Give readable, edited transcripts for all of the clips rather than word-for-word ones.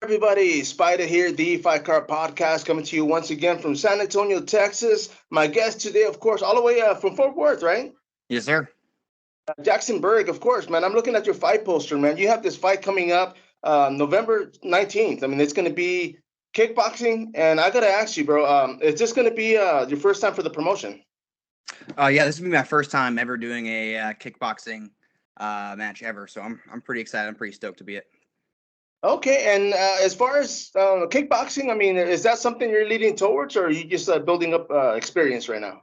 Everybody, sPidA here, the Fight Card Podcast, coming to you once again from San Antonio, Texas. My guest today, of course, all the way from Fort Worth, right? Yes, sir. Jackson Berg, of course, man. I'm looking at your fight poster, man. You have this fight coming up November 19th. I mean, it's going to be kickboxing, and I got to ask you, bro, is this going to be your first time for the promotion? Yeah, this will be my first time ever doing a kickboxing match ever, so I'm pretty excited. I'm pretty stoked to be it. Okay, and as far as kickboxing, I mean, is that something you're leading towards, or are you just building up experience right now?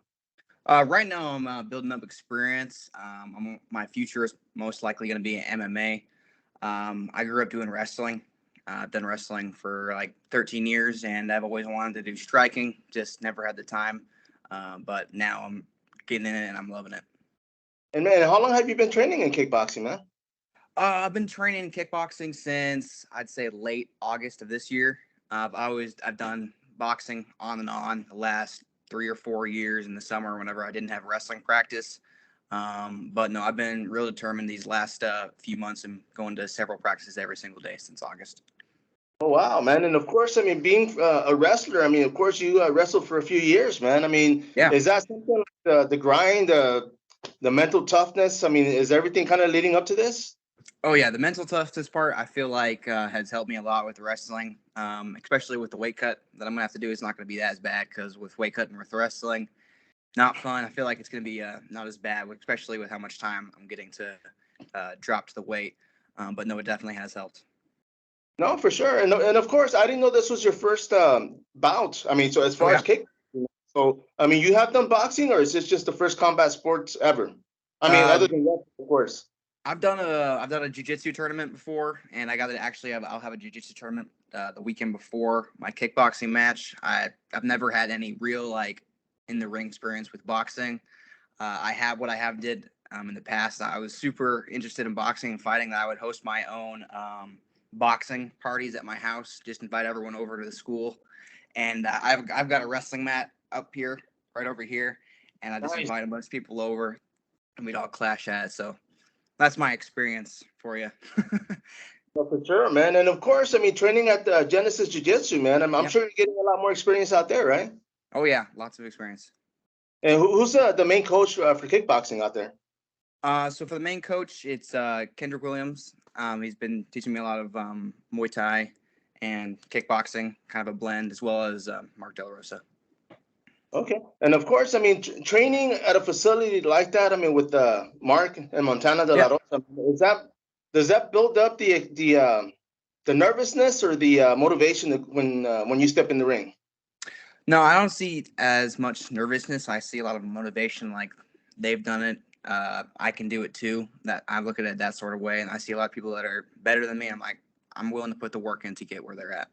Right now, I'm building up experience. My future is most likely going to be MMA. I grew up doing wrestling. I've done wrestling for like 13 years, and I've always wanted to do striking, just never had the time. But now I'm getting in it, and I'm loving it. And man, how long have you been training in kickboxing, man? I've been training kickboxing since I'd say late August of this year. I've done boxing on and on the last 3 or 4 years in the summer whenever I didn't have wrestling practice. But no, I've been real determined these last few months and going to several practices every single day since August. Oh, wow, man. And of course, I mean, being a wrestler, I mean, of course, you wrestled for a few years, man. I mean, Yeah. is that something, the grind, the mental toughness? I mean, is everything kind of leading up to this? Oh, yeah. The mental toughness part, I feel like, has helped me a lot with wrestling, especially with the weight cut that I'm going to have to do. It's not going to be as bad because with weight cutting with wrestling, not fun. I feel like it's going to be not as bad, especially with how much time I'm getting to drop to the weight. But no, it definitely has helped. No, for sure. And of course, I didn't know this was your first bout. I mean, so as far as kick, so I mean, you have done boxing, or is this just the first combat sports ever? I mean, other than wrestling, of course. I've done a jiu-jitsu tournament before, and I got to actually I'll have a jiu-jitsu tournament the weekend before my kickboxing match. I've never had any real like in the ring experience with boxing. I have what I have did in the past. I was super interested in boxing and fighting. That I would host my own boxing parties at my house, just invite everyone over to the school, and I've got a wrestling mat up here, right over here, and I just invite a bunch of people over, and we'd all clash at it. So that's my experience for you. No, for sure, man. And of course, I mean, training at the Genesis Jiu Jitsu, man. I'm sure you're getting a lot more experience out there, right? Oh yeah, lots of experience. And who's the main coach for kickboxing out there? So for the main coach, it's Kendrick Williams. He's been teaching me a lot of Muay Thai and kickboxing, kind of a blend, as well as Mark De La Rosa. Okay. And of course, I mean, training at a facility like that, I mean, with Mark and Montana De La Rosa, does that build up the nervousness or the motivation when you step in the ring? No, I don't see as much nervousness. I see a lot of motivation. Like they've done it. I can do it too. That I look at it that sort of way, and I see a lot of people that are better than me. I'm like, I'm willing to put the work in to get where they're at.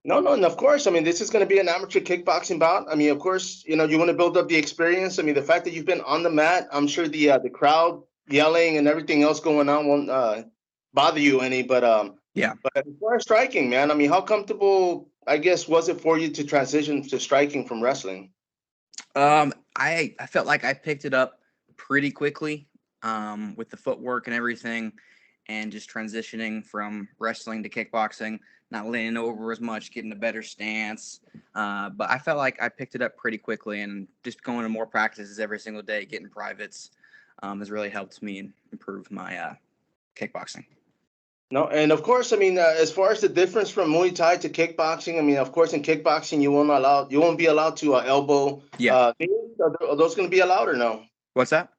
No, and of course, I mean, this is going to be an amateur kickboxing bout. I mean, of course, you want to build up the experience. I mean, the fact that you've been on the mat, I'm sure the crowd yelling and everything else going on won't bother you any. But yeah. But as far as striking, man, I mean, how comfortable, I guess, was it for you to transition to striking from wrestling? I felt like I picked it up pretty quickly with the footwork and everything, and just transitioning from wrestling to kickboxing, not leaning over as much, getting a better stance. But I felt like I picked it up pretty quickly, and just going to more practices every single day, getting privates, has really helped me improve my kickboxing. No, and of course, I mean, as far as the difference from Muay Thai to kickboxing, I mean, of course, in kickboxing, you won't be allowed to elbow. Yeah. Are those going to be allowed or no? What's that?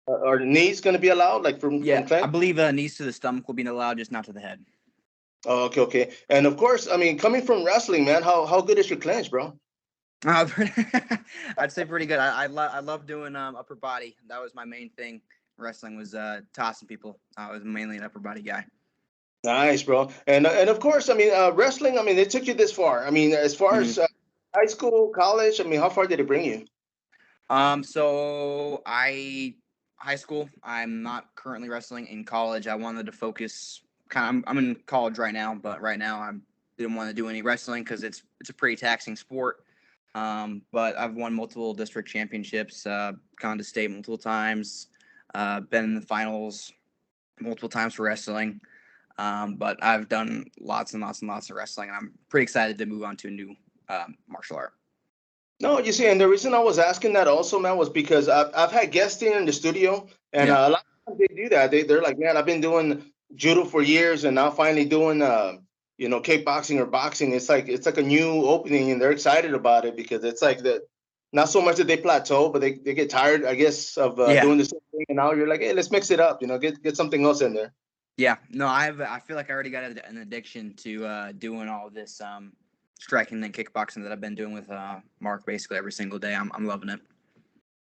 Are the knees going to be allowed, like from clinch? I believe knees to the stomach will be allowed, just not to the head. Oh, okay. And of course, I mean, coming from wrestling, man, how good is your clinch, bro? I'd say pretty good. I love doing upper body. That was my main thing. Wrestling was tossing people. I was mainly an upper body guy. Nice, bro. And of course, I mean, wrestling, I mean, it took you this far. I mean, as far as high school, college, I mean, how far did it bring you? So high school, I'm not currently wrestling. In college, I wanted to focus I'm in college right now, but right now I didn't want to do any wrestling because it's a pretty taxing sport. But I've won multiple district championships, gone to state multiple times, been in the finals multiple times for wrestling. But I've done lots and lots and lots of wrestling, and I'm pretty excited to move on to a new martial art. No, you see, and the reason I was asking that also, man, was because I've had guests in the studio, and Yeah. a lot of times they do that. They're like, man, I've been doing judo for years, and now finally doing kickboxing or boxing. It's like a new opening, and they're excited about it because it's like that. Not so much that they plateau, but they get tired, I guess, of Yeah. doing the same thing. And now you're like, hey, let's mix it up. Get something else in there. Yeah. No, I feel like I already got an addiction to doing all this striking and kickboxing that I've been doing with Mark basically every single day. I'm loving it.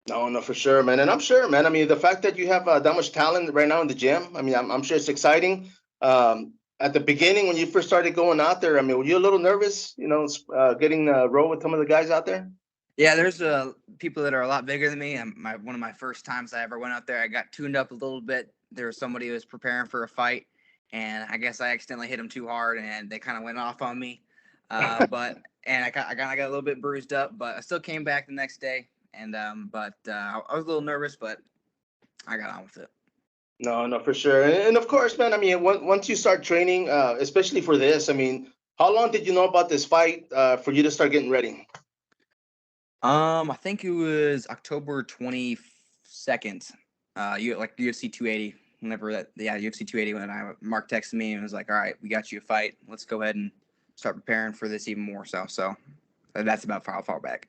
No, for sure, man. And I'm sure, man. I mean, the fact that you have that much talent right now in the gym, I mean, I'm sure it's exciting. At the beginning, when you first started going out there, I mean, were you a little nervous, getting row with some of the guys out there? Yeah, there's people that are a lot bigger than me. One of my first times I ever went out there, I got tuned up a little bit. There was somebody who was preparing for a fight, and I guess I accidentally hit him too hard, and they kind of went off on me. I got a little bit bruised up, but I still came back the next day. And I was a little nervous, but I got on with it. No, for sure. And of course, man, I mean, once you start training, especially for this, I mean, how long did you know about this fight for you to start getting ready? I think it was October 22nd. UFC 280. UFC 280. When Mark texted me and was like, "All right, we got you a fight. Let's go ahead and start preparing for this even more." So that's about how far back.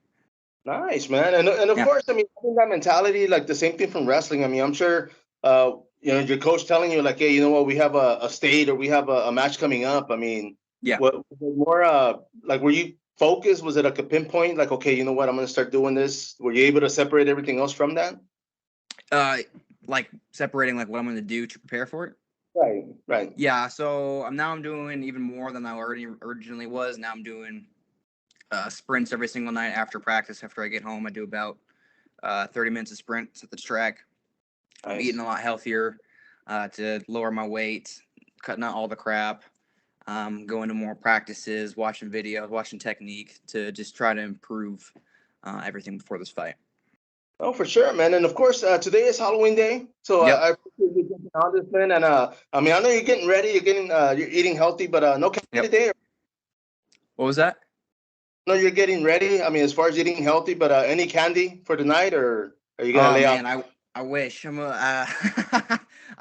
Nice, man. And of course, I mean, having that mentality, like the same thing from wrestling. I mean, I'm sure, your coach telling you like, hey, you know what, we have a state or we have a match coming up. I mean, Yeah. what was it more like, were you focused? Was it like a pinpoint? Like, okay, you know what, I'm going to start doing this. Were you able to separate everything else from that? Like separating like what I'm going to do to prepare for it. Right. Yeah. So now I'm doing even more than I already originally was. Now I'm doing sprints every single night after practice. After I get home, I do about 30 minutes of sprints at the track. Nice. I'm eating a lot healthier to lower my weight, cutting out all the crap, going to more practices, watching videos, watching technique to just try to improve everything before this fight. Oh, for sure, man. And of course, today is Halloween Day. So Yep. I appreciate you jumping on this, man. And I mean, I know you're getting ready, you're eating healthy, but no candy today. What was that? No, you're getting ready. I mean, as far as eating healthy, but any candy for tonight, or are you gonna lay man, out? I wish. I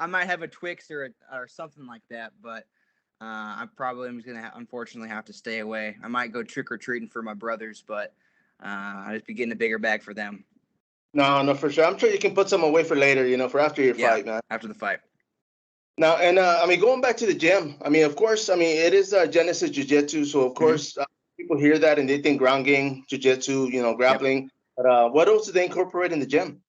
might have a Twix or something like that, but I probably am gonna unfortunately have to stay away. I might go trick or treating for my brothers, but I'll just be getting a bigger bag for them. No, for sure. I'm sure you can put some away for later, for after your fight, man. After the fight. Now, and I mean, going back to the gym, I mean, of course, I mean, it is Genesis Jiu Jitsu, so of course, people hear that and they think ground game, Jiu Jitsu, grappling. Yep. But what else do they incorporate in the gym?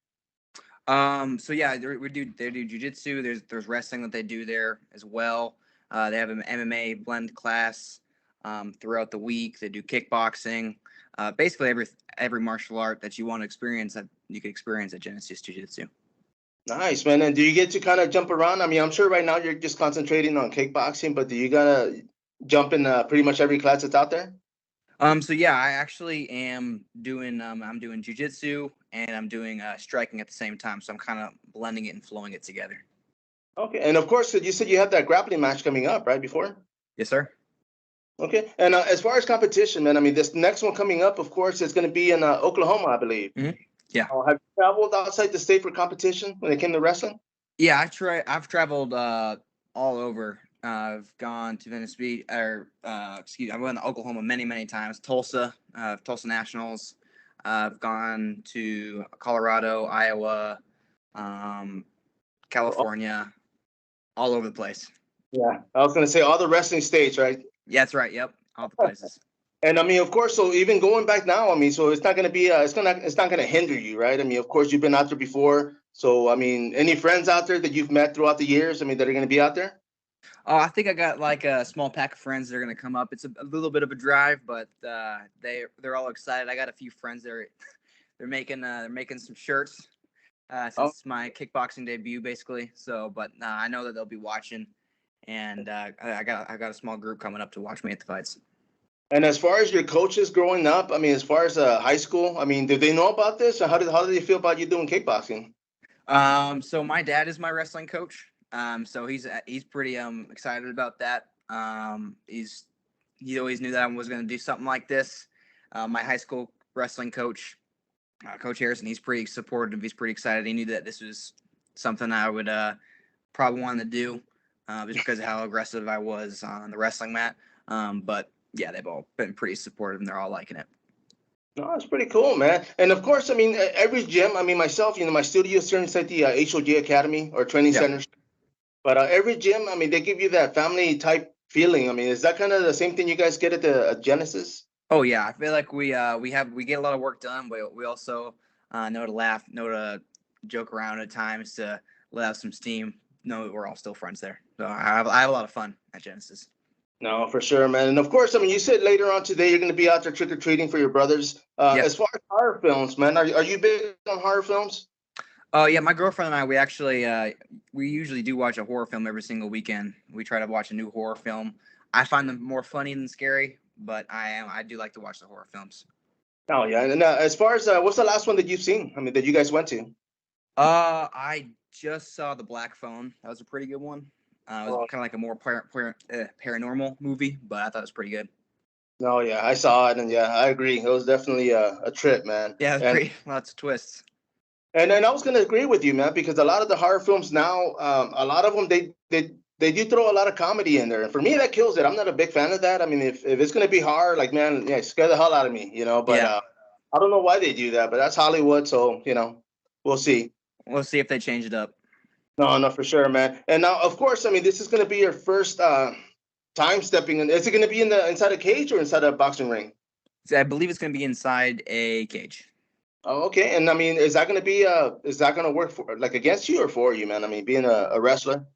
So yeah, they do Jiu Jitsu. There's wrestling that they do there as well. They have an MMA blend class throughout the week. They do kickboxing. Basically every martial art that you want to experience that you can experience at Genesis Jiu Jitsu. Nice, man. And do you get to kind of jump around? I mean, I'm sure right now you're just concentrating on kickboxing, but do you gotta jump in pretty much every class that's out there? So yeah, I actually am doing I'm doing jiu-jitsu and I'm doing striking at the same time. So I'm kind of blending it and flowing it together. Okay. And of course, you said you have that grappling match coming up, right? Before? Yes, sir. Okay. And as far as competition, man, I mean, this next one coming up, of course, is going to be in Oklahoma, I believe. Mm-hmm. Yeah. Have you traveled outside the state for competition when it came to wrestling? Yeah, I've traveled all over. I've gone to Venice Beach, I've gone to Oklahoma many times. Tulsa Nationals. I've gone to Colorado, Iowa, California, all over the place. Yeah, I was going to say all the wrestling states, right? Yeah, that's right. Yep, all the places. And I mean, of course, so even going back now, I mean, so it's not going to be, it's not going to hinder you, right? I mean, of course, you've been out there before. So, I mean, any friends out there that you've met throughout the years, I mean, that are going to be out there? Oh, I think I got like a small pack of friends that are going to come up. It's a little bit of a drive, but they're all excited. I got a few friends that they're making some shirts since my kickboxing debut, basically. So, but I know that they'll be watching, and I got a small group coming up to watch me at the fights. And as far as your coaches growing up, I mean, as far as high school, I mean, did they know about this? Or how did they feel about you doing kickboxing? So my dad is my wrestling coach. So he's pretty excited about that. He always knew that I was going to do something like this. My high school wrestling coach, Coach Harrison, he's pretty supportive. He's pretty excited. He knew that this was something I would probably want to do, just because of how aggressive I was on the wrestling mat. But yeah, they've all been pretty supportive and they're all liking it. No, it's pretty cool, man. And of course, I mean, every gym, I mean, myself, my studio is here inside the HOG Academy or training centers. But every gym, I mean, they give you that family type feeling. I mean, is that kind of the same thing you guys get at the Genesis? Oh yeah, I feel like we get a lot of work done. We also know to laugh, know to joke around at times to let out some steam. Know that we're all still friends there. So I have a lot of fun at Genesis. No, for sure, man. And of course, I mean, you said later on today you're going to be out there trick or treating for your brothers. As far as horror films, man, are you big on horror films? Oh yeah, my girlfriend and I, we actually we usually do watch a horror film every single weekend. We try to watch a new horror film. I find them more funny than scary, but I do like to watch the horror films. Oh yeah, and as far as what's the last one that you've seen? I mean, that you guys went to? I just saw The Black Phone. That was a pretty good one. It was kind of like a more paranormal movie, but I thought it was pretty good. No, yeah, I saw it, and yeah, I agree. It was definitely a trip, man. Yeah, it was pretty lots of twists. And I was going to agree with you, man, because a lot of the horror films now, a lot of them they do throw a lot of comedy in there, and for me that kills it. I'm not a big fan of that. I mean, if it's going to be horror, like man, yeah, scare the hell out of me, But I don't know why they do that, but that's Hollywood, so we'll see. We'll see if they change it up. No, for sure, man. And now, of course, I mean, this is going to be your first time stepping in. Is it going to be inside a cage or inside a boxing ring? So I believe it's going to be inside a cage. Oh, okay. And I mean, is that going to work for like against you or for you, man? I mean, being a wrestler.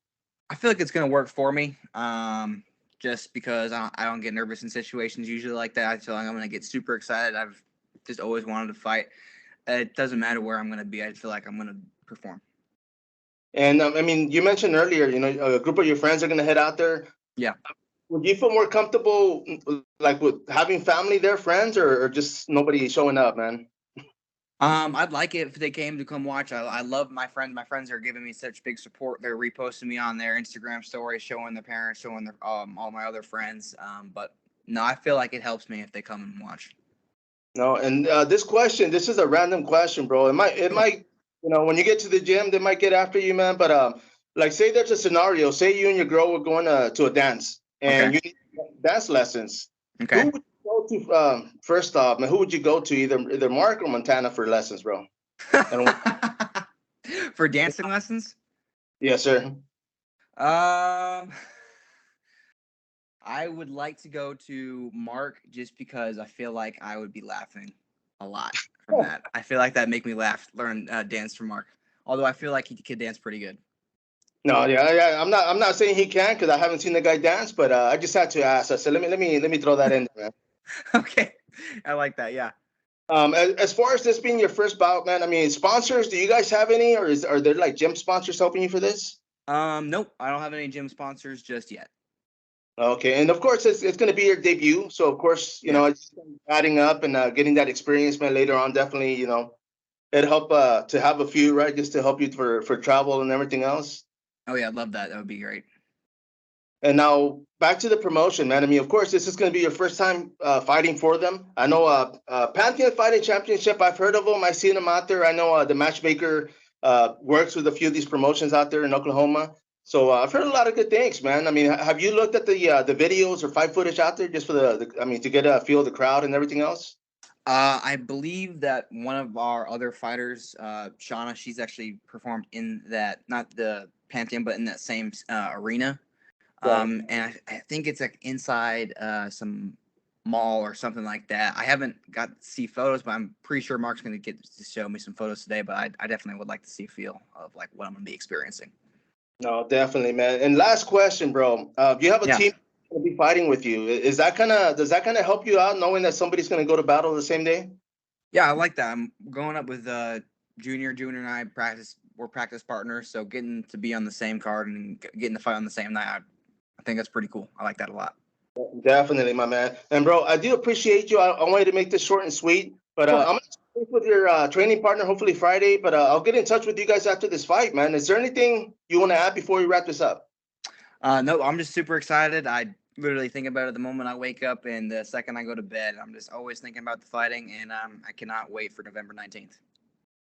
I feel like it's going to work for me. Just because I don't get nervous in situations usually like that. I feel like I'm going to get super excited. I've just always wanted to fight. It doesn't matter where I'm going to be. I feel like I'm going to perform. And I mean, you mentioned earlier, a group of your friends are going to head out there. Yeah. Would you feel more comfortable, like with having family there, friends, or just nobody showing up, man? I'd like it if they came to come watch. I love my friends. My friends are giving me such big support. They're reposting me on their Instagram stories, showing their parents, showing their all my other friends. But no, I feel like it helps me if they come and watch. No, and this is a random question, bro. It might, when you get to the gym, they might get after you, man. But like, say there's a scenario. Say you and your girl were going to a dance, and you need dance lessons. Okay. Who would you go to first off, man? Who would you go to, either Mark or Montana for lessons, bro? For dancing lessons? Yes, sir. I would like to go to Mark just because I feel like I would be laughing a lot from that. I feel like that'd make me laugh, learn dance from Mark. Although I feel like he could dance pretty good. No, yeah. I'm not saying he can because I haven't seen the guy dance, but I just had to ask. I said, let me throw that in there, man. Okay, I like that. Yeah. As far as this being your first bout, man, I mean, sponsors, do you guys have any, or are there like gym sponsors helping you for this? Nope, I don't have any gym sponsors just yet. Okay, and of course it's going to be your debut, so of course it's adding up and getting that experience, man. Later on, definitely, it'd help to have a few, right, just to help you for travel and everything else. Oh yeah, I'd love that. That would be great. And now back to the promotion, man. I mean, of course, this is going to be your first time fighting for them. I know Pantheon Fighting Championship. I've heard of them. I've seen them out there. I know the matchmaker works with a few of these promotions out there in Oklahoma. So I've heard a lot of good things, man. I mean, have you looked at the videos or fight footage out there just for to get a feel of the crowd and everything else? I believe that one of our other fighters, Shauna, she's actually performed in that, not the Pantheon, but in that same arena. And I think it's like inside some mall or something like that. I haven't got to see photos, but I'm pretty sure Mark's going to get to show me some photos today. But I definitely would like to see a feel of like what I'm going to be experiencing. No, definitely, man. And last question, bro. You have a team going to be fighting with you. Does that kind of help you out knowing that somebody's going to go to battle the same day? Yeah, I like that. I'm going up with Junior and I we're practice partners. So getting to be on the same card and getting to fight on the same night, I think that's pretty cool. I like that a lot. Definitely, my man. And bro, I do appreciate you. I wanted to make this short and sweet, but I'm with your training partner, hopefully Friday, but I'll get in touch with you guys after this fight, man. Is there anything you want to add before we wrap this up? No, I'm just super excited. I literally think about it the moment I wake up and the second I go to bed. I'm just always thinking about the fighting, and I cannot wait for November 19th.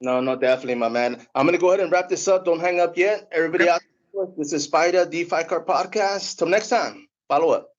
No, definitely, my man. I'm going to go ahead and wrap this up. Don't hang up yet. Everybody out there, this is sPidA, the Fight Card Podcast. Till next time, follow up.